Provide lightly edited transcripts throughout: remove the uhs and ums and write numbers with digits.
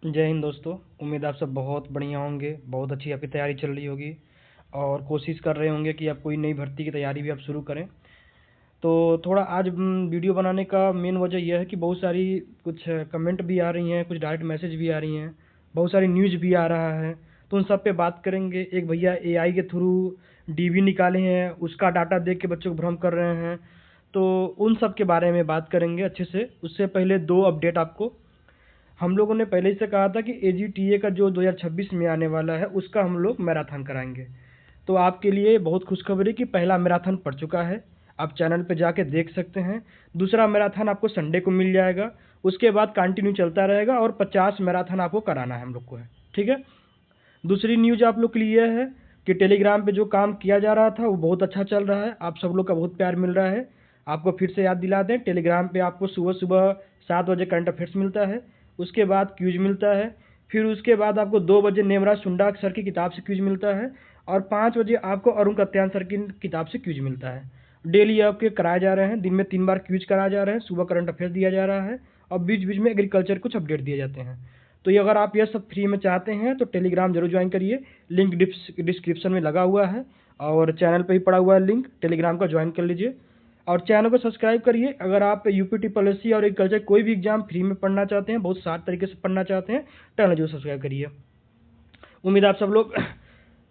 जय हिंद दोस्तों। उम्मीद आप सब बहुत बढ़िया होंगे, बहुत अच्छी आपकी तैयारी चल रही होगी और कोशिश कर रहे होंगे कि आप कोई नई भर्ती की तैयारी भी आप शुरू करें। तो थोड़ा आज वीडियो बनाने का मेन वजह यह है कि बहुत सारी कुछ कमेंट भी आ रही हैं, कुछ डायरेक्ट मैसेज भी आ रही हैं, बहुत सारी न्यूज़ भी आ रहा है। तो उन सब पे बात करेंगे। एक भैया एआई के थ्रू डीबी निकाले हैं, उसका डाटा देख के बच्चों को भ्रम कर रहे हैं। तो उन सब के बारे में बात करेंगे अच्छे से। उससे पहले दो अपडेट आपको, हम लोगों ने पहले ही से कहा था कि एजीटीए का जो 2026 में आने वाला है उसका हम लोग मैराथन कराएंगे। तो आपके लिए बहुत खुशखबरी कि पहला मैराथन पड़ चुका है, आप चैनल पे जाके देख सकते हैं। दूसरा मैराथन आपको संडे को मिल जाएगा, उसके बाद कंटिन्यू चलता रहेगा और 50 मैराथन आपको कराना है हम लोग को है, ठीक है। दूसरी न्यूज आप लोग के लिए यह है कि टेलीग्राम पे जो काम किया जा रहा था वो बहुत अच्छा चल रहा है, आप सब लोग का बहुत प्यार मिल रहा है। आपको फिर से याद दिला दें, टेलीग्राम पे आपको सुबह सुबह 7 बजे करंट अफेयर्स मिलता है, उसके बाद क्यूज मिलता है, फिर उसके बाद आपको 2 बजे नेमराज सुंडा सर की किताब से क्यूज मिलता है और 5 बजे आपको अरुण कत्यान सर की किताब से क्यूज मिलता है। डेली आपके कराए जा रहे हैं, दिन में 3 बार क्यूज कराए जा रहे हैं, सुबह करंट अफेयर्स दिया जा रहा है और बीच बीच में एग्रीकल्चर कुछ अपडेट दिए जाते हैं। तो ये अगर आप यह सब फ्री में चाहते हैं तो टेलीग्राम जरूर ज्वाइन करिए, लिंक डिस्क्रिप्शन में लगा हुआ है और चैनल पे ही पड़ा हुआ है लिंक, टेलीग्राम का ज्वाइन कर लीजिए और चैनल को सब्सक्राइब करिए। अगर आप यूपीटी पॉलिसी और एग्रीकल्चर कोई भी एग्जाम फ्री में पढ़ना चाहते हैं, बहुत शार्ट तरीके से पढ़ना चाहते हैं, चैनल जरूर सब्सक्राइब करिए। उम्मीद आप सब लोग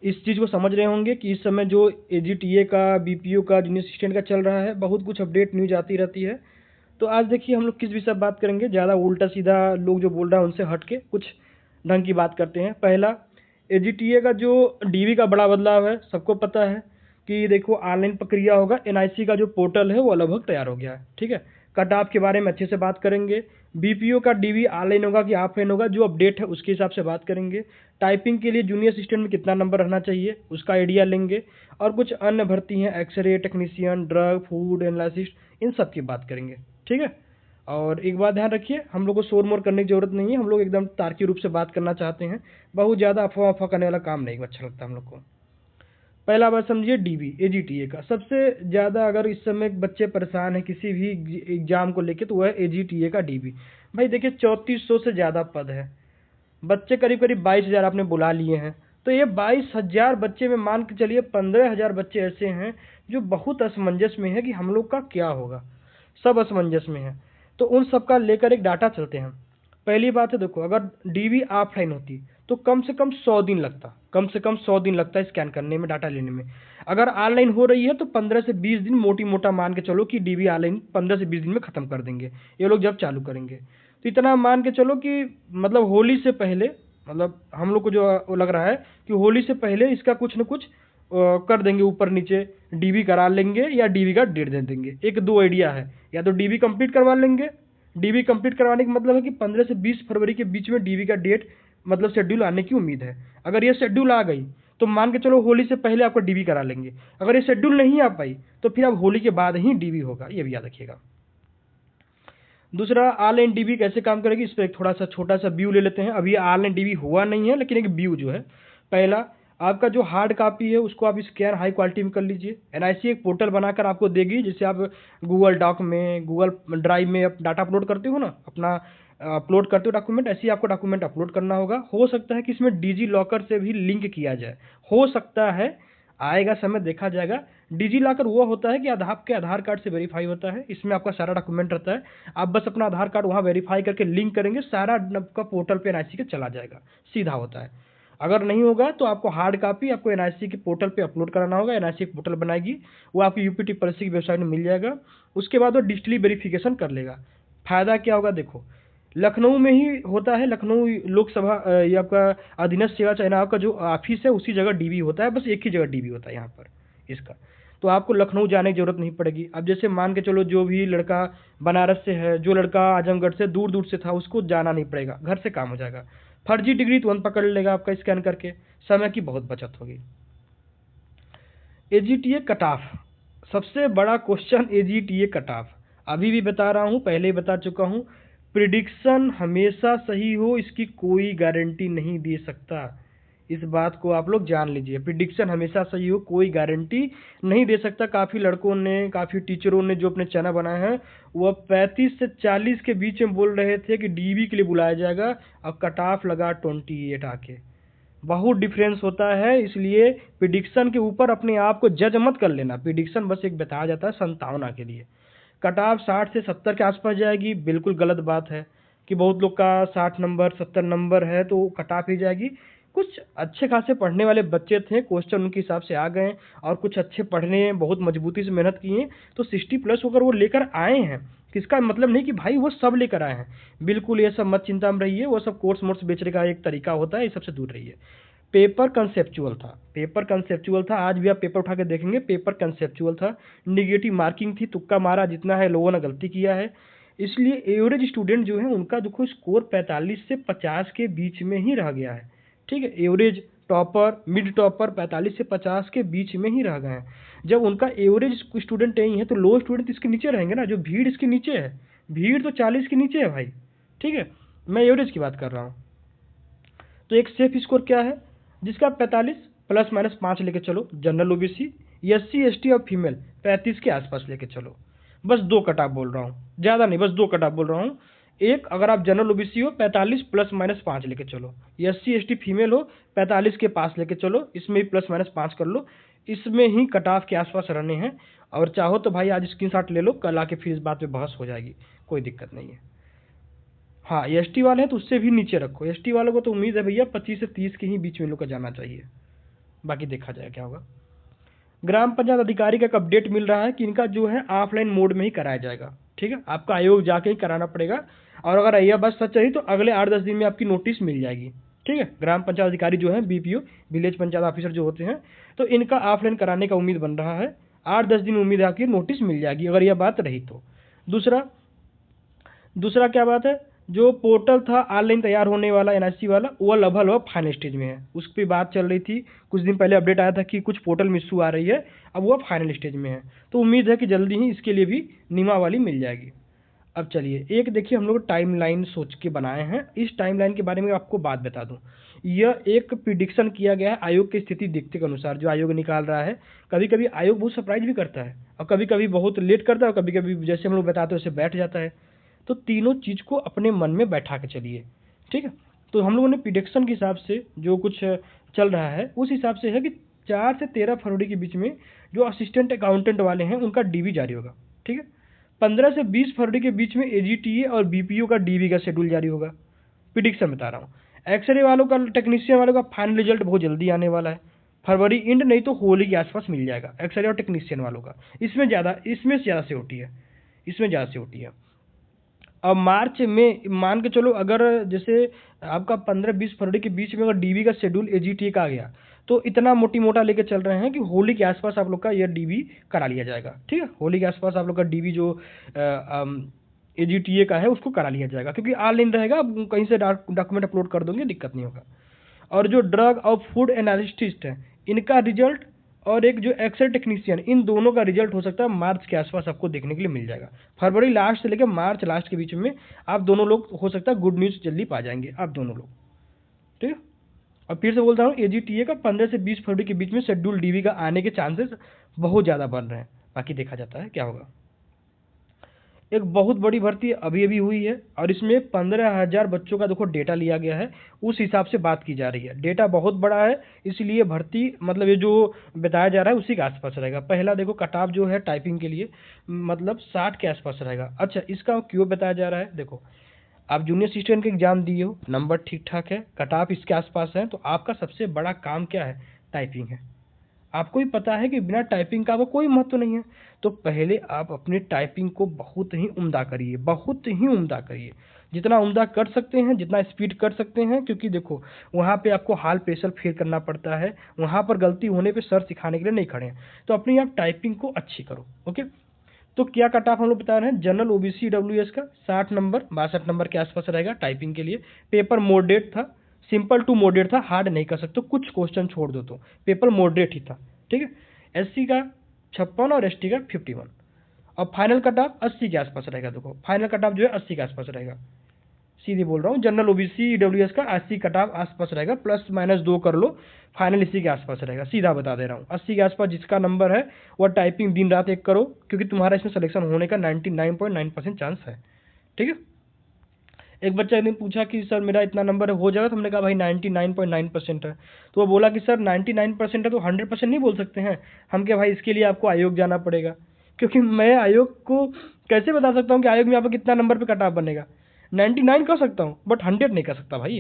इस चीज़ को समझ रहे होंगे कि इस समय जो एजीटीए का, बीपीओ का, जूनियर असिस्टेंट का चल रहा है, बहुत कुछ अपडेट न्यूज आती रहती है। तो आज देखिए हम लोग किस विषय पर बात करेंगे। ज़्यादा उल्टा सीधा लोग जो बोल रहा है उनसे हट के कुछ ढंग की बात करते हैं। पहला, एजीटीए का जो डीवी का बड़ा बदलाव है, सबको पता है कि देखो ऑनलाइन प्रक्रिया होगा। एनआईसी का जो पोर्टल है वो लगभग तैयार हो गया है, ठीक है। कट ऑफ के बारे में अच्छे से बात करेंगे। बीपीओ का डीवी ऑनलाइन होगा कि ऑफलाइन होगा, जो अपडेट है उसके हिसाब से बात करेंगे। टाइपिंग के लिए जूनियर असिस्टेंट में कितना नंबर रहना चाहिए उसका आइडिया लेंगे और कुछ अन्य भर्ती हैं, X-ray technician, drug, food analyst, इन सब की बात करेंगे, ठीक है। और एक बात ध्यान रखिए, हम लोग को शोर मोर करने की जरूरत नहीं है, हम लोग एकदम तार्किक रूप से बात करना चाहते हैं। बहुत ज़्यादा अफवाह अफवाह करने वाला काम नहीं अच्छा लगता हम लोग को। पहला बात समझिए, डीबी एजीटीए का सबसे ज़्यादा अगर इस समय बच्चे परेशान हैं किसी भी एग्जाम को लेके तो वह है एजीटीए का डीबी। भाई देखिए 3400 से ज़्यादा पद है, बच्चे करीब करीब 22,000 आपने बुला लिए हैं। तो ये 22,000 बच्चे में मान के चलिए 15,000 बच्चे ऐसे हैं जो बहुत असमंजस में है कि हम लोग का क्या होगा, सब असमंजस में है। तो उन सब का लेकर एक डाटा चलते हैं। पहली बात है, देखो अगर डीवी ऑफलाइन होती तो कम से कम 100 दिन लगता, कम से कम 100 दिन लगता है स्कैन करने में, डाटा लेने में। अगर ऑनलाइन हो रही है तो 15 से 20 दिन मोटी मोटा मान के चलो कि डीवी ऑनलाइन 15 से 20 दिन में खत्म कर देंगे ये लोग जब चालू करेंगे। तो इतना मान के चलो कि मतलब होली से पहले, मतलब हम लोग को जो लग रहा है कि होली से पहले इसका कुछ न कुछ कर देंगे, ऊपर नीचे डीवी करा लेंगे या डीवी का डेट दे देंगे। एक दो आइडिया है, या तो डीवी कंप्लीट करवा लेंगे। डीवी कंप्लीट करवाने का मतलब है कि 15 से 20 फरवरी के बीच में डीवी का डेट मतलब शेड्यूल आने की उम्मीद है। अगर ये शेड्यूल आ गई तो मान के चलो होली से पहले आपको डीवी करा लेंगे। अगर ये शेड्यूल नहीं आ पाई तो फिर अब होली के बाद ही डीवी होगा, ये भी याद रखिएगा। दूसरा, ऑनलाइन डीबी कैसे काम करेगी इस पर एक थोड़ा सा छोटा सा व्यू ले लेते हैं। अभी ऑनलाइन डीबी हुआ नहीं है लेकिन एक व्यू जो है, पहला आपका जो हार्ड कॉपी है उसको आप स्कैन हाई क्वालिटी में कर लीजिए। एनआईसी एक पोर्टल बनाकर आपको देगी, जिससे आप गूगल डॉक में, गूगल ड्राइव में आप डाटा अपलोड करते हो ना, अपना अपलोड करते हो डॉक्यूमेंट, ऐसे ही आपको डॉक्यूमेंट अपलोड करना होगा। हो सकता है कि इसमें डिजी लॉकर से भी लिंक किया जाए, हो सकता है, आएगा समय देखा जाएगा। डिजी लॉकर वो होता है कि आपके आधार कार्ड से वेरीफाई होता है, इसमें आपका सारा डॉक्यूमेंट रहता है। आप बस अपना आधार कार्ड वहाँ वेरीफाई करके लिंक करेंगे, सारा आपका पोर्टल पे एनआईसी के चला जाएगा, सीधा होता है। अगर नहीं होगा तो आपको हार्ड कॉपी आपको एनआईसी के पोर्टल पे अपलोड कराना होगा। एनआईसी एक पोर्टल बनाएगी, वो आपकी यूपीटी पॉलिसी की वेबसाइट में मिल जाएगा। उसके बाद वो डिजिटली वेरिफिकेशन कर लेगा। फायदा क्या होगा, देखो लखनऊ में ही होता है, लखनऊ लोकसभा ये आपका अधीनस्थ सेवा चयनाव का जो ऑफिस है उसी जगह डीबी होता है, बस एक ही जगह डीबी होता है यहाँ पर इसका। तो आपको लखनऊ जाने की जरूरत नहीं पड़ेगी। अब जैसे मान के चलो जो भी लड़का बनारस से है, जो लड़का आजमगढ़ से दूर दूर से था, उसको जाना नहीं पड़ेगा, घर से काम हो जाएगा। फर्जी डिग्री तुरंत पकड़ लेगा आपका स्कैन करके, समय की बहुत बचत होगी। एजीटीए कट ऑफ, सबसे बड़ा क्वेश्चन एजीटीए कट ऑफ। अभी भी बता रहा हूँ, पहले ही बता चुका हूँ, प्रिडिक्शन हमेशा सही हो इसकी कोई गारंटी नहीं दे सकता। इस बात को आप लोग जान लीजिए। प्रिडिक्शन हमेशा सही हो, कोई गारंटी नहीं दे सकता। काफ़ी लड़कों ने, काफ़ी टीचरों ने जो अपने चैनल बनाए हैं वो 35 से 40 के बीच में बोल रहे थे कि डीबी के लिए बुलाया जाएगा, और कट ऑफ लगा 28 आके। बहुत डिफरेंस होता है, इसलिए प्रिडिक्शन के ऊपर अपने आप को जज मत कर लेना। प्रिडिक्शन बस एक बताया जाता है संभावना के लिए। कट ऑफ 60 से 70 के आसपास जाएगी, बिल्कुल गलत बात है कि बहुत लोग का 60 नंबर 70 नंबर है तो कट ऑफ ही जाएगी। कुछ अच्छे खासे पढ़ने वाले बच्चे थे, क्वेश्चन उनके हिसाब से आ गए, और कुछ अच्छे पढ़ने बहुत मजबूती से मेहनत किए तो 60 प्लस होकर वो लेकर आए हैं। इसका मतलब नहीं कि भाई वो सब लेकर आए हैं, बिल्कुल ये सब मत चिंता में रहिए। वो सब कोर्स मोर्स बेचने का एक तरीका होता है, ये सबसे दूर रहिए। पेपर कंसेप्चुअल था, पेपर कंसेप्चुअल था। आज भी आप पेपर उठा के देखेंगे, पेपर कंसेप्चुअल था। निगेटिव मार्किंग थी, तुक्का मारा जितना है, लोगों ने गलती किया है। इसलिए एवरेज स्टूडेंट जो है उनका देखो स्कोर 45 से 50 के बीच में ही रह गया है। ठीक है, एवरेज, टॉपर, मिड टॉपर 45 से 50 के बीच में ही रह गए हैं। जब उनका एवरेज स्टूडेंट नहीं है तो लो स्टूडेंट इसके नीचे रहेंगे ना, जो भीड़ इसके नीचे है। भीड़ तो 40 के नीचे है भाई। ठीक है, मैं एवरेज की बात कर रहा हूँ। तो एक सेफ स्कोर क्या है, जिसका 45 प्लस माइनस 5 लेके चलो। जनरल ओबीसी, एससी एसटी और फीमेल 35 के आसपास लेके चलो। बस 2 कट ऑफ बोल रहा हूँ, ज़्यादा नहीं, बस 2 कट ऑफ बोल रहा हूँ। एक, अगर आप जनरल ओबीसी हो 45 प्लस माइनस 5 लेके चलो। एससी एसटी फीमेल हो 45 के पास लेके चलो, इसमें ही प्लस माइनस 5 कर लो। इसमें ही कट ऑफ के आसपास रहने हैं। और चाहो तो भाई आज स्क्रीनशॉट ले लो, कल आके फिर इस बात पे बहस हो जाएगी, कोई दिक्कत नहीं है। हाँ, एसटी वाले हैं तो उससे भी नीचे रखो। एसटी वालों को तो उम्मीद है भैया 25 से 30 के ही बीच में लोग का जाना चाहिए, बाकी देखा जाए क्या होगा। ग्राम पंचायत अधिकारी का एक अपडेट मिल रहा है कि इनका जो है ऑफलाइन मोड में ही कराया जाएगा। ठीक है, आपका आयोग जाके ही कराना पड़ेगा। और अगर यह बात सच रही तो अगले 8-10 दिन में आपकी नोटिस मिल जाएगी। ठीक है, ग्राम पंचायत अधिकारी जो है बीपीओ, विलेज पंचायत ऑफिसर जो होते हैं, तो इनका ऑफलाइन कराने का उम्मीद बन रहा है। 8-10 दिन उम्मीद है आपकी नोटिस मिल जाएगी, अगर यह बात रही तो। दूसरा क्या बात है, जो पोर्टल था ऑनलाइन तैयार होने वाला एनआईसी वाला, वो लगभग फाइनल स्टेज में है। उस पर बात चल रही थी, कुछ दिन पहले अपडेट आया था कि कुछ पोर्टल में इशू आ रही है, अब वो फाइनल स्टेज में है। तो उम्मीद है कि जल्दी ही इसके लिए भी नियमावली मिल जाएगी। अब चलिए, एक देखिए हम लोग टाइमलाइन सोच के बनाए हैं। इस टाइमलाइन के बारे में आपको बात बता दूं, यह एक प्रिडिक्शन किया गया है आयोग की स्थिति देखते के अनुसार, जो आयोग निकाल रहा है। कभी कभी आयोग बहुत सरप्राइज भी करता है, और कभी कभी बहुत लेट करता है, और कभी कभी जैसे हम लोग बताते हैं वैसे बैठ जाता है। तो तीनों चीज़ को अपने मन में बैठा के चलिए। ठीक है, तो हम लोगों ने प्रिडिक्शन के हिसाब से जो कुछ चल रहा है उस हिसाब से है कि 4 से 13 फरवरी के बीच में जो असिस्टेंट अकाउंटेंट वाले हैं उनका डीवी जारी होगा। ठीक है, 15 से 20 फरवरी के बीच में एजीटीए और बीपीओ का डीवी का शेड्यूल जारी होगा। प्रिडिक्शन बता रहा हूँ। एक्सरे वालों का, टेक्नीशियन वालों का फाइनल रिजल्ट बहुत जल्दी आने वाला है, फरवरी एंड नहीं तो होली के आसपास मिल जाएगा एक्सरे और टेक्नीशियन वालों का। इसमें से ज़्यादा सिक्योरिटी है, इसमें ज़्यादा सिक्योरिटी है। अब मार्च में मान के चलो, अगर जैसे आपका 15-20 फरवरी के बीच में अगर डीवी का शेड्यूल एजीटीए का आ गया, तो इतना मोटी मोटा लेके चल रहे हैं कि होली के आसपास आप लोग का यह डीवी करा लिया जाएगा। ठीक है, होली के आसपास आप लोग का डीवी जो एजीटीए का है उसको करा लिया जाएगा, क्योंकि ऑनलाइन रहेगा, आप कहीं से डॉक्यूमेंट अपलोड कर दोगे, दिक्कत नहीं होगा। और जो ड्रग और फूड एनालिस्टिस्ट है, इनका रिजल्ट, और एक जो एक्सरे टेक्नीशियन, इन दोनों का रिजल्ट हो सकता है मार्च के आसपास आपको देखने के लिए मिल जाएगा। फरवरी लास्ट से लेकर मार्च लास्ट के बीच में आप दोनों लोग हो सकता है गुड न्यूज़ जल्दी पा जाएंगे आप दोनों लोग। ठीक है, और फिर से बोलता हूँ, एजीटीए का 15 से 20 फरवरी के बीच में शेड्यूल डीवी का आने के चांसेस बहुत ज़्यादा बन रहे हैं, बाकी देखा जाता है क्या होगा। एक बहुत बड़ी भर्ती अभी अभी हुई है, और इसमें 15,000 बच्चों का देखो डेटा लिया गया है, उस हिसाब से बात की जा रही है। डेटा बहुत बड़ा है, इसलिए भर्ती मतलब ये जो बताया जा रहा है उसी के आसपास रहेगा। पहला देखो कट ऑफ जो है टाइपिंग के लिए मतलब 60 के आसपास रहेगा। अच्छा, इसका क्यों बताया जा रहा है, देखो आप जूनियर असिस्टेंट के एग्जाम दिए हो, नंबर ठीक ठाक है, कट ऑफ इसके आसपास है, तो आपका सबसे बड़ा काम क्या है, टाइपिंग है। आपको ही पता है कि बिना टाइपिंग का आपको कोई महत्व नहीं है। तो पहले आप अपनी टाइपिंग को बहुत ही उम्दा करिए, बहुत ही उम्दा करिए, जितना उम्दा कर सकते हैं, जितना स्पीड कर सकते हैं, क्योंकि देखो वहाँ पे आपको हाल प्रेशर फेल करना पड़ता है, वहाँ पर गलती होने पे सर सिखाने के लिए नहीं खड़े हैं। तो अपनी आप टाइपिंग को अच्छी करो। ओके, तो क्या कट ऑफ हम लोग बता रहे हैं, जनरल ओबीसी डब्ल्यूएस का 60 नंबर 62 नंबर के आसपास रहेगा टाइपिंग के लिए। पेपर मॉडरेट था, सिंपल टू मॉडरेट था, हार्ड नहीं कर सकते, कुछ क्वेश्चन छोड़ दो तो पेपर मॉडरेट ही था। ठीक है, एससी का 56 और एसटी का 51, और फाइनल कट ऑफ 80 के आसपास रहेगा। देखो फाइनल कट ऑफ जो है 80 के आसपास रहेगा। सीधे बोल रहा हूँ, जनरल ओबीसी ईडब्ल्यूएस का 80 कट ऑफ आसपास रहेगा, प्लस माइनस 2 कर लो, फाइनल इसी के आसपास रहेगा, सीधा बता दे रहा हूँ। 80 के आसपास जिसका नंबर है वह टाइपिंग दिन रात एक करो, क्योंकि तुम्हारा इसमें सिलेक्शन होने का 99.9% चांस है। ठीक है। एक बच्चा ने पूछा कि सर मेरा इतना नंबर हो जाएगा, तो हमने कहा भाई 99.9% है। तो वो बोला कि सर 99% है तो 100% नहीं बोल सकते हैं हम। क्या भाई, इसके लिए आपको आयोग जाना पड़ेगा, क्योंकि मैं आयोग को कैसे बता सकता हूँ कि आयोग में यहाँ पर कितना नंबर पे कट ऑफ बनेगा। 99 कह सकता हूँ बट 100 नहीं कह सकता भाई।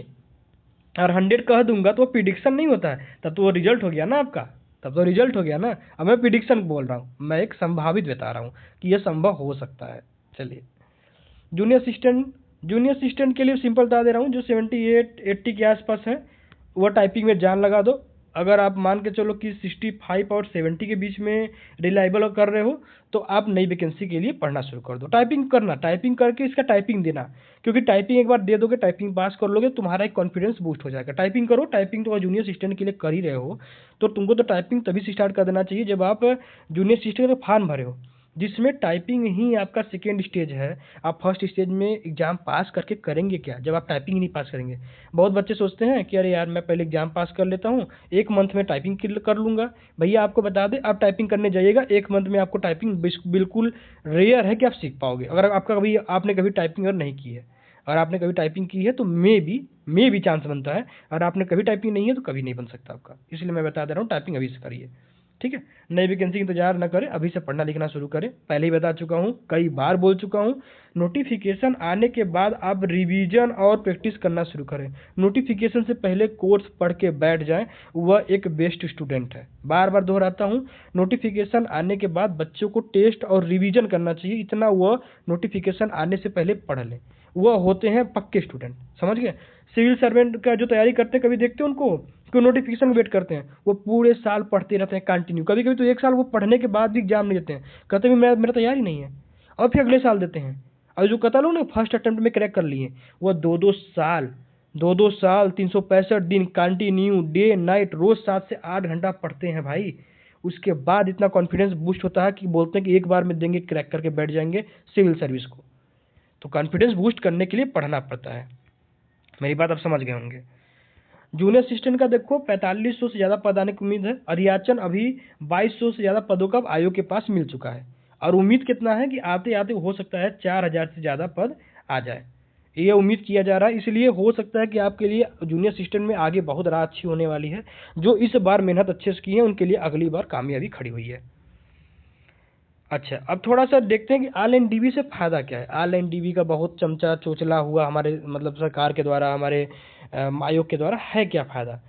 और 100 कह दूंगा तो वो प्रिडिक्शन नहीं होता है, तब तो वो रिजल्ट हो गया ना आपका, तब तो रिजल्ट हो गया ना। अब मैं प्रिडिक्शन बोल रहा हूँ, मैं एक संभावित बता रहा हूँ कि यह संभव हो सकता है। चलिए, जूनियर असिस्टेंट के लिए सिंपल बता दे रहा हूँ, जो 78-80 के आसपास है वह टाइपिंग में जान लगा दो। अगर आप मान के चलो कि 65 और 70 के बीच में रिलायबल कर रहे हो, तो आप नई वैकेंसी के लिए पढ़ना शुरू कर दो। टाइपिंग करना, टाइपिंग करके इसका टाइपिंग देना, क्योंकि टाइपिंग एक बार दे दोगे, टाइपिंग पास कर लोगे, तुम्हारा एक कॉन्फिडेंस बूस्ट हो जाएगा। टाइपिंग करो, टाइपिंग तो जूनियर असिस्टेंट के लिए कर ही रहे हो, तो तुमको तो टाइपिंग तभी से स्टार्ट कर देना चाहिए जब आप जूनियर असिस्टेंट का फॉर्म भरे हो, जिसमें टाइपिंग ही आपका सेकेंड स्टेज है। आप फर्स्ट स्टेज में एग्जाम पास करके करेंगे क्या, जब आप टाइपिंग ही नहीं पास करेंगे। बहुत बच्चे सोचते हैं कि अरे यार मैं पहले एग्जाम पास कर लेता हूँ, 1 मंथ में टाइपिंग कर लूँगा। भैया आपको बता दें, आप टाइपिंग करने जाइएगा, 1 मंथ में आपको टाइपिंग बिल्कुल रेयर है कि आप सीख पाओगे। अगर आपने कभी टाइपिंग अगर नहीं की है, और आपने कभी टाइपिंग की है तो मे भी चांस बनता है, और आपने कभी टाइपिंग नहीं है तो कभी नहीं बन सकता आपका। इसलिए मैं बता दे रहा हूँ, टाइपिंग अभी से करिए। ठीक है, नई वैकेंसी का इंतजार न करें, अभी से पढ़ना लिखना शुरू करें। पहले ही बता चुका हूँ, कई बार बोल चुका हूँ, नोटिफिकेशन आने के बाद आप रिवीजन और प्रैक्टिस करना शुरू करें। नोटिफिकेशन से पहले कोर्स पढ़ के बैठ जाएं, वह एक बेस्ट स्टूडेंट है। बार बार दोहराता हूँ, नोटिफिकेशन आने के बाद बच्चों को टेस्ट और रिवीजन करना चाहिए, इतना वह नोटिफिकेशन आने से पहले पढ़ लें। वह होते हैं पक्के स्टूडेंट, समझ गए। सिविल सर्वेंट का जो तैयारी करते हैं, कभी देखते हैं उनको क्यों नोटिफिकेशन वेट करते हैं, वो पूरे साल पढ़ते रहते हैं कंटिन्यू। कभी कभी तो 1 साल वो पढ़ने के बाद भी एग्जाम नहीं देते हैं, कहते हैं मेरा तैयारी नहीं है, और फिर अगले साल देते हैं। और जो कहता लोग ना फर्स्ट अटेम्प्ट में क्रैक कर लिए, वह 2-2 साल 365 दिन कंटिन्यू डे नाइट रोज 7 से 8 घंटा पढ़ते हैं भाई। उसके बाद इतना कॉन्फिडेंस बूस्ट होता है कि बोलते हैं कि एक बार में देंगे, क्रैक करके बैठ जाएंगे सिविल सर्विस को। तो कॉन्फिडेंस बूस्ट करने के लिए पढ़ना पड़ता है। मेरी बात आप समझ गए होंगे। जूनियर असिस्टेंट का देखो 4500 से ज़्यादा पद आने की उम्मीद है। अरियाचन अभी 2200 से ज़्यादा पदों का आयोग के पास मिल चुका है, और उम्मीद कितना है कि आते आते हो सकता है 4000 से ज़्यादा पद आ जाए, ये उम्मीद किया जा रहा है। इसलिए हो सकता है कि आपके लिए जूनियर असिस्टेंट में आगे बहुत राह अच्छी होने वाली है। जो इस बार मेहनत अच्छे से की है उनके लिए अगली बार कामयाबी खड़ी हुई है। अच्छा, अब थोड़ा सा देखते हैं कि ऑनलाइन डीबी से फ़ायदा क्या है। ऑनलाइन डीबी का बहुत चमचा चोचला हुआ हमारे मतलब सरकार के द्वारा, हमारे आयोग के द्वारा, है क्या फ़ायदा।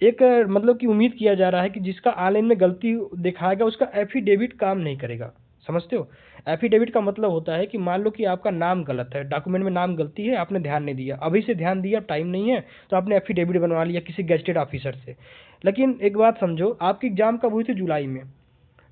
एक मतलब कि उम्मीद किया जा रहा है कि जिसका ऑनलाइन में गलती दिखाएगा उसका एफिडेविट काम नहीं करेगा, समझते हो। एफिडेविट का मतलब होता है कि मान लो कि आपका नाम गलत है, डॉक्यूमेंट में नाम गलती है, आपने ध्यान नहीं दिया, अभी से ध्यान दिया, टाइम नहीं है, तो आपने एफिडेविट बनवा लिया किसी गेजेटेड ऑफिसर से। लेकिन एक बात समझो, आपकी एग्जाम कब हुई थी? जुलाई में।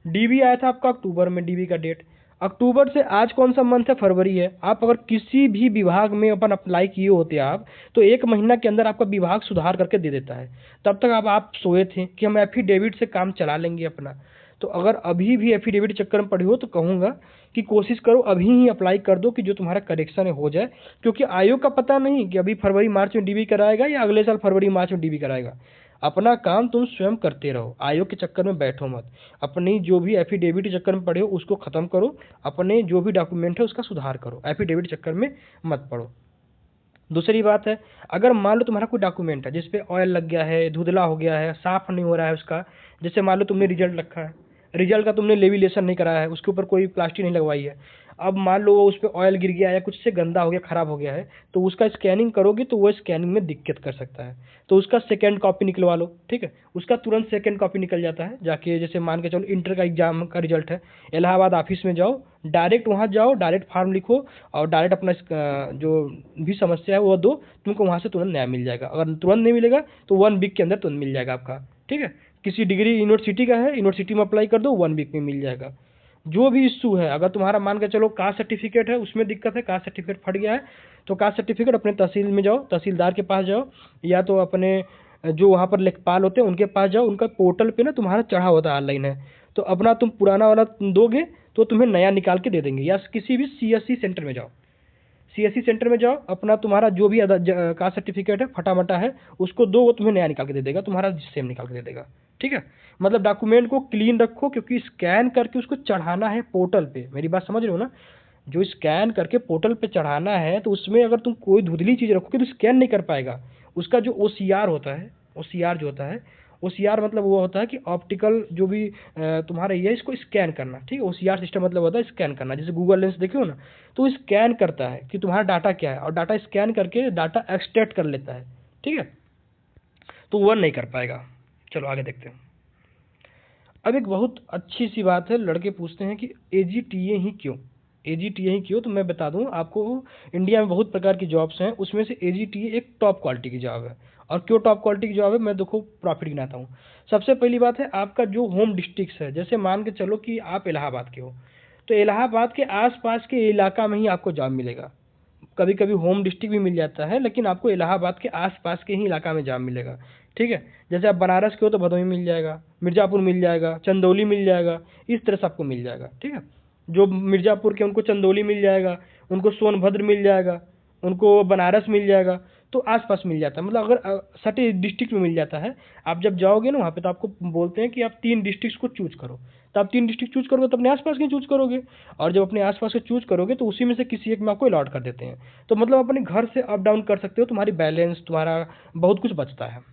डीबी आया था आपका अक्टूबर में, डीबी का डेट। अक्टूबर से आज कौन सा मंथ है? फरवरी है। आप अगर किसी भी विभाग में अपन अप्लाई किए होते आप, तो 1 महीना के अंदर आपका विभाग सुधार करके दे देता है। तब तक आप सोए थे कि हम एफिडेविट से काम चला लेंगे अपना। तो अगर अभी भी एफिडेविट चक्कर में पड़ी हो तो कहूँगा कि कोशिश करो अभी ही अप्लाई कर दो कि जो तुम्हारा करेक्शन हो जाए, क्योंकि आयोग का पता नहीं कि अभी फरवरी मार्च में डीबी कराएगा या अगले साल फरवरी मार्च में डीबी कराएगा। अपना काम तुम स्वयं करते रहो, आयोग के चक्कर में बैठो मत। अपनी जो भी एफिडेविट चक्कर में पड़े हो उसको खत्म करो, अपने जो भी डॉक्यूमेंट है उसका सुधार करो, एफिडेविट चक्कर में मत पड़ो। दूसरी बात है, अगर मान लो तुम्हारा कोई डॉक्यूमेंट है जिसपे ऑयल लग गया है, धुंधला हो गया है, साफ नहीं हो रहा है उसका, जैसे मान लो तुमने रिजल्ट रखा है, रिजल्ट का तुमने लेविलेशन नहीं कराया है, उसके ऊपर कोई प्लास्टिक नहीं लगवाई है, अब मान लो उस पर ऑयल गिर गया है, कुछ से गंदा हो गया, खराब हो गया है, तो उसका स्कैनिंग करोगे तो वो स्कैनिंग में दिक्कत कर सकता है, तो उसका सेकेंड कॉपी निकलवा लो। ठीक है, उसका तुरंत सेकेंड कॉपी निकल जाता है। जाके जैसे मान के चलो इंटर का एग्जाम का रिजल्ट है, इलाहाबाद ऑफिस में जाओ, डायरेक्ट वहाँ जाओ, डायरेक्ट फॉर्म लिखो और डायरेक्ट अपना जो भी समस्या है वो दो, तुमको वहाँ से तुरंत नया मिल जाएगा। अगर तुरंत नहीं मिलेगा तो 1 वीक के अंदर तुरंत मिल जाएगा आपका। ठीक है, किसी डिग्री यूनिवर्सिटी का है, यूनिवर्सिटी में अप्लाई कर दो, 1 वीक में मिल जाएगा। जो भी इशू है, अगर तुम्हारा मान के चलो कास्ट सर्टिफिकेट है, उसमें दिक्कत है, कास्ट सर्टिफिकेट फट गया है, तो कास्ट सर्टिफिकेट अपने तहसील में जाओ, तहसीलदार के पास जाओ, या तो अपने जो वहाँ पर लेखपाल होते हैं उनके पास जाओ, उनका पोर्टल पे ना तुम्हारा चढ़ा होता है ऑनलाइन है, तो अपना तुम पुराना वाला दोगे तो तुम्हें नया निकाल के दे देंगे। या किसी भी सीएससी सेंटर में जाओ, सीएससी सेंटर में जाओ, अपना तुम्हारा जो भी कास्ट सर्टिफिकेट है फटामटा है उसको दो, वो तुम्हें नया निकाल के दे देगा, तुम्हारा सेम निकाल के दे देगा। ठीक है, मतलब डॉक्यूमेंट को क्लीन रखो, क्योंकि स्कैन करके उसको चढ़ाना है पोर्टल पे। मेरी बात समझ रहे हो ना? जो स्कैन करके पोर्टल पे चढ़ाना है, तो उसमें अगर तुम कोई धुंधली चीज़ रखोगे तो स्कैन नहीं कर पाएगा। उसका जो ओसीआर होता है, ओसीआर जो होता है, ओसीआर मतलब वो होता है कि ऑप्टिकल जो भी तुम्हारा ये है, इसको स्कैन करना। ठीक है, ओसीआर सिस्टम मतलब होता है स्कैन करना। जैसे गूगल लेंस देखे हो ना, तो स्कैन करता है कि तुम्हारा डाटा क्या है, और डाटा स्कैन करके डाटा एक्सट्रैक्ट कर लेता है। ठीक है, तो वो नहीं कर पाएगा। चलो आगे देखते हैं। अब एक बहुत अच्छी सी बात है, लड़के पूछते हैं कि एजीटीए ही क्यों, एजीटीए ही क्यों? तो मैं बता दूं आपको, इंडिया में बहुत प्रकार की जॉब्स हैं, उसमें से एजीटीए एक टॉप क्वालिटी की जॉब है। और क्यों टॉप क्वालिटी की जॉब है, मैं देखो प्रॉफिट गिनाता हूँ। सबसे पहली बात है, आपका जो होम डिस्ट्रिक्ट है, जैसे मान के चलो कि आप इलाहाबाद के हो, तो इलाहाबाद के आसपास के इलाका में ही आपको जॉब मिलेगा। कभी कभी होम डिस्ट्रिक्ट भी मिल जाता है, लेकिन आपको इलाहाबाद के आसपास के ही इलाका में जॉब मिलेगा। ठीक है, जैसे आप बनारस के हो तो भदोही मिल जाएगा, मिर्ज़ापुर मिल जाएगा, चंदौली मिल जाएगा, इस तरह से आपको मिल जाएगा। ठीक है, जो मिर्ज़ापुर के उनको चंदौली मिल जाएगा, उनको सोनभद्र मिल जाएगा, उनको बनारस मिल जाएगा, तो आसपास मिल जाता है। मतलब अगर सटे डिस्ट्रिक्ट में मिल जाता है, आप जब जाओगे ना वहाँ पे, तो आपको बोलते हैं कि आप 3 डिस्ट्रिक्ट को चूज करो, तो आप 3 डिस्ट्रिक्ट चूज करोगे तो अपने आसपास के चूज करोगे, और जब अपने आसपास के चूज करोगे तो उसी में से किसी एक में आपको अलॉट कर देते हैं। तो मतलब अपने घर से अप डाउन कर सकते हो, तुम्हारी बैलेंस, तुम्हारा बहुत कुछ बचता है।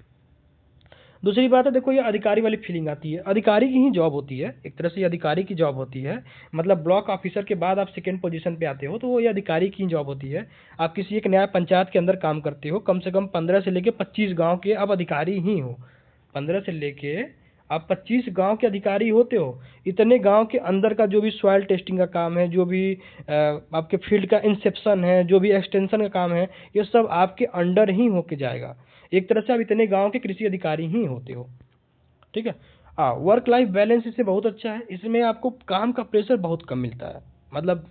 दूसरी बात है, देखो ये अधिकारी वाली फीलिंग आती है, अधिकारी की ही जॉब होती है, एक तरह से ये अधिकारी की जॉब होती है। मतलब ब्लॉक ऑफिसर के बाद आप सेकंड पोजीशन पे आते हो, तो वो ये अधिकारी की जॉब होती है। आप किसी एक नया पंचायत के अंदर काम करते हो, कम से कम 15 से लेके 25 गांव के आप अधिकारी ही हो। 15 से लेके आप 25 गांव के अधिकारी होते हो। इतने गांव के अंदर का जो भी सॉइल टेस्टिंग का काम है, जो भी आपके फील्ड का इंसेप्शन है, जो भी एक्सटेंशन का काम है, ये सब आपके अंडर ही होके जाएगा। एक तरह से आप इतने गांव के कृषि अधिकारी ही होते हो। ठीक है, वर्क लाइफ बैलेंस इससे बहुत अच्छा है। इसमें आपको काम का प्रेशर बहुत कम मिलता है। मतलब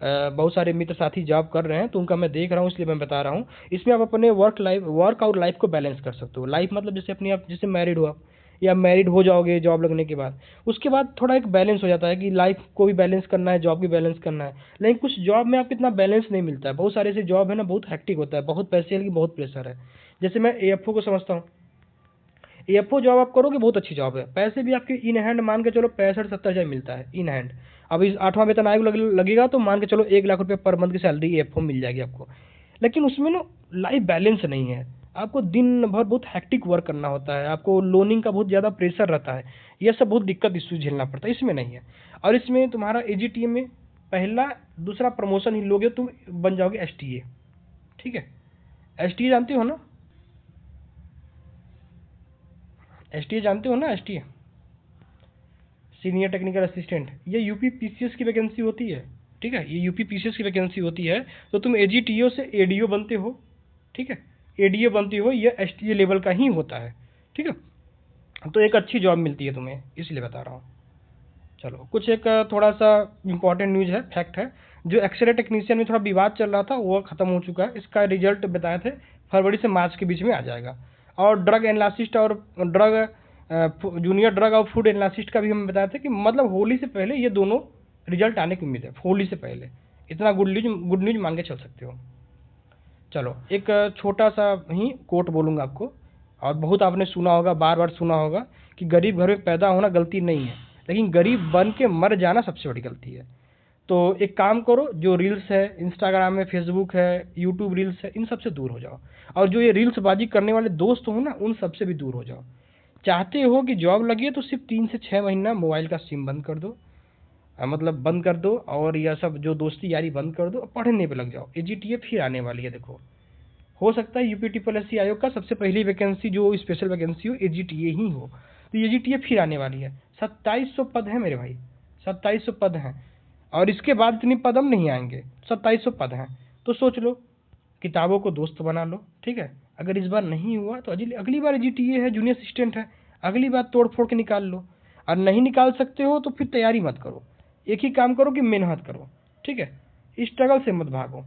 बहुत सारे मित्र साथी जॉब कर रहे हैं, तो उनका मैं देख रहा हूँ, इसलिए मैं बता रहा हूँ। इसमें आप अपने वर्क और लाइफ को बैलेंस कर सकते हो। लाइफ मतलब जैसे अपनी, आप जैसे मैरिड हो आप, या मैरिड हो जाओगे जॉब लगने के बाद, उसके बाद थोड़ा एक बैलेंस हो जाता है कि लाइफ को भी बैलेंस करना है, जॉब भी बैलेंस करना है। लेकिन कुछ जॉब में आपको इतना बैलेंस नहीं मिलता है। बहुत सारे ऐसे जॉब है ना, बहुत हेक्टिक होता है, बहुत पैसे की बहुत प्रेशर है। जैसे मैं एएफओ को समझता हूँ। एएफओ जॉब आप करोगे, बहुत अच्छी जॉब है, पैसे भी आपके इन हैंड मान के चलो 65-70 हज़ार मिलता है इन हैंड। अब इस 8वां वेतन आयोग लगेगा तो मान के चलो 1 लाख रुपये पर मंथ की सैलरी एएफओ मिल जाएगी आपको। लेकिन उसमें ना लाइफ बैलेंस नहीं है। आपको दिन भर बहुत हैक्टिक वर्क करना होता है, आपको लोनिंग का बहुत ज़्यादा प्रेशर रहता है, यह सब बहुत दिक्कत इश्यू झेलना पड़ता है। इसमें नहीं है। और इसमें तुम्हारा एजीटीए में पहला दूसरा प्रमोशन ही लोगे, तुम बन जाओगे एसटीए। ठीक है, एसटीए जानते हो ना? एसटीए जानते हो ना? एसटीए सीनियर टेक्निकल असिस्टेंट, ये यूपी पीसीएस की वैकेंसी होती है। ठीक है, ये यूपी पीसीएस की वैकेंसी होती है। तो तुम एजीटीओ से एडीओ बनते हो। ठीक है, एडीओ बनते हो, ये एसटीए लेवल का ही होता है। ठीक है, तो एक अच्छी जॉब मिलती है तुम्हें, इसलिए बता रहा हूँ। चलो कुछ एक थोड़ा सा इंपॉर्टेंट न्यूज़ है, फैक्ट है। जो एक्सरे टेक्नीशियन में थोड़ा विवाद चल रहा था, वो खत्म हो चुका है। इसका रिजल्ट बताए थे फरवरी से मार्च के बीच में आ जाएगा। और ड्रग एनालिसिस्ट और जूनियर ड्रग और फूड एनालिसिस्ट का भी हम बताए थे कि मतलब होली से पहले ये दोनों रिजल्ट आने की उम्मीद है, होली से पहले। इतना गुड न्यूज मान के चल सकते हो। चलो एक छोटा सा ही कोट बोलूँगा आपको, और बहुत आपने सुना होगा, बार बार सुना होगा कि गरीब घर में पैदा होना गलती नहीं है, लेकिन गरीब बन के मर जाना सबसे बड़ी गलती है। तो एक काम करो, जो रील्स है इंस्टाग्राम में, फेसबुक है, यूट्यूब रील्स है, इन सब से दूर हो जाओ। और जो ये रील्स बाजी करने वाले दोस्त हो ना, उन सब से भी दूर हो जाओ। चाहते हो कि जॉब लगे तो सिर्फ 3 से 6 महीना मोबाइल का सिम बंद कर दो, मतलब बंद कर दो, और यह सब जो दोस्ती यारी बंद कर दो, पढ़ने पे लग जाओ। एजीटीए फिर आने वाली है, देखो हो सकता है यूपी ट्रिपल एस आयोग का सबसे पहली वैकेंसी जो स्पेशल वैकेंसी हो एजीटीए ही हो। तो एजीटीए फिर आने वाली है। 2700 पद हैं मेरे भाई, 2700 पद हैं, और इसके बाद इतनी पद हम नहीं आएंगे। 2700 पद हैं, तो सोच लो, किताबों को दोस्त बना लो। ठीक है, अगर इस बार नहीं हुआ तो अगली बार एजीटीए है, जूनियर असिस्टेंट है, अगली बार तोड़ फोड़ के निकाल लो। और नहीं निकाल सकते हो तो फिर तैयारी मत करो, एक ही काम करो कि मेहनत करो। ठीक है, स्ट्रगल से मत भागो।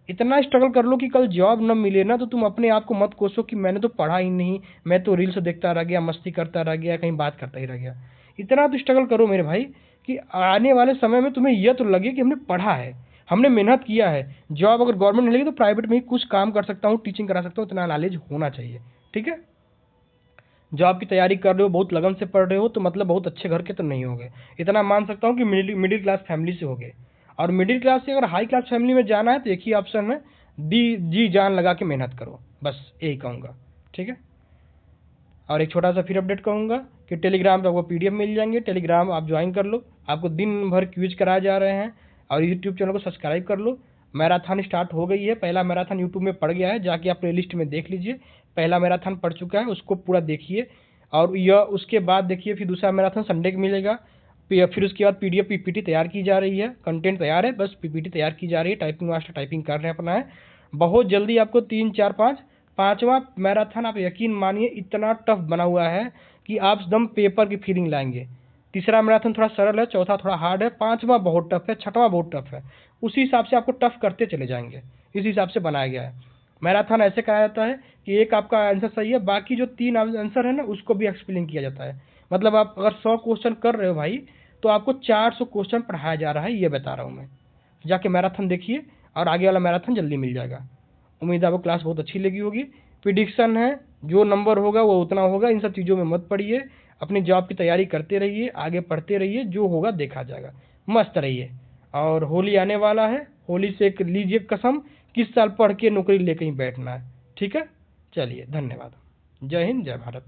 इतना स्ट्रगल कर लो कि कल जॉब न मिले ना, तो तुम अपने आप को मत कोसो कि मैंने तो पढ़ा ही नहीं, मैं तो रील्स देखता रह गया, मस्ती करता रह गया, कहीं बात करता ही रह गया। इतना तो स्ट्रगल करो मेरे भाई कि आने वाले समय में तुम्हें यह तो लगे कि हमने पढ़ा है। हमने मेहनत किया है। जॉब अगर गवर्नमेंट नहीं लगी तो प्राइवेट में ही कुछ काम कर सकता हूँ, टीचिंग करा सकता हूँ, इतना नॉलेज होना चाहिए। ठीक है, जॉब की तैयारी कर रहे हो, बहुत लगन से पढ़ रहे हो, तो मतलब बहुत अच्छे घर के तो नहीं होगे, इतना मान सकता हूँ कि मिडिल क्लास फैमिली से होगे। और मिडिल क्लास से अगर हाई क्लास फैमिली में जाना है तो एक ही ऑप्शन है, जी जान लगा के मेहनत करो, बस यही कहूँगा। ठीक है, और एक छोटा सा फिर अपडेट कहूँगा कि टेलीग्राम पे आपको पीडीएफ मिल जाएंगे, टेलीग्राम आप ज्वाइन कर लो, आपको दिन भर क्विज कराए जा रहे हैं। और यूट्यूब चैनल को सब्सक्राइब कर लो। मैराथन स्टार्ट हो गई है, पहला मैराथन यूट्यूब में पड़ गया है, जाके आप प्ले लिस्ट में देख लीजिए, पहला मैराथन पड़ चुका है, उसको पूरा देखिए। और यह उसके बाद देखिए फिर दूसरा मैराथन संडे को मिलेगा। फिर उसके बाद पीडीएफ पीपीटी तैयार की जा रही है, कंटेंट तैयार है, बस पीपीटी तैयार की जा रही है, टाइपिंग मास्टर टाइपिंग कर रहे हैं अपना है। बहुत जल्दी आपको 3 4 5 पांचवा मैराथन, आप यकीन मानिए इतना टफ बना हुआ है कि आप एकदम पेपर की फीलिंग लाएंगे। तीसरा मैराथन थोड़ा सरल है, चौथा थोड़ा हार्ड है, पांचवा बहुत टफ है, छठवां बहुत टफ है। उसी हिसाब से आपको टफ करते चले जाएंगे, इस हिसाब से बनाया गया है। मैराथन ऐसे कहा जाता है कि एक आपका आंसर सही है, बाकी जो 3 आंसर है ना उसको भी एक्सप्लेन किया जाता है। मतलब आप अगर 100 क्वेश्चन कर रहे हो भाई, तो आपको 400 क्वेश्चन पढ़ाया जा रहा है, ये बता रहा हूँ मैं। जाके मैराथन देखिए और आगे वाला मैराथन जल्दी मिल जाएगा। उम्मीद है आपको क्लास बहुत अच्छी लगी होगी। प्रिडिक्शन है, जो नंबर होगा वो उतना होगा, इन सब चीज़ों में मत पड़िए, अपनी जॉब की तैयारी करते रहिए, आगे पढ़ते रहिए, जो होगा देखा जाएगा। मस्त रहिए। और होली आने वाला है, होली से एक लीजिए कसम, किस साल पढ़ के नौकरी लेके ही बैठना है। ठीक है, चलिए धन्यवाद। जय हिंद, जय भारत।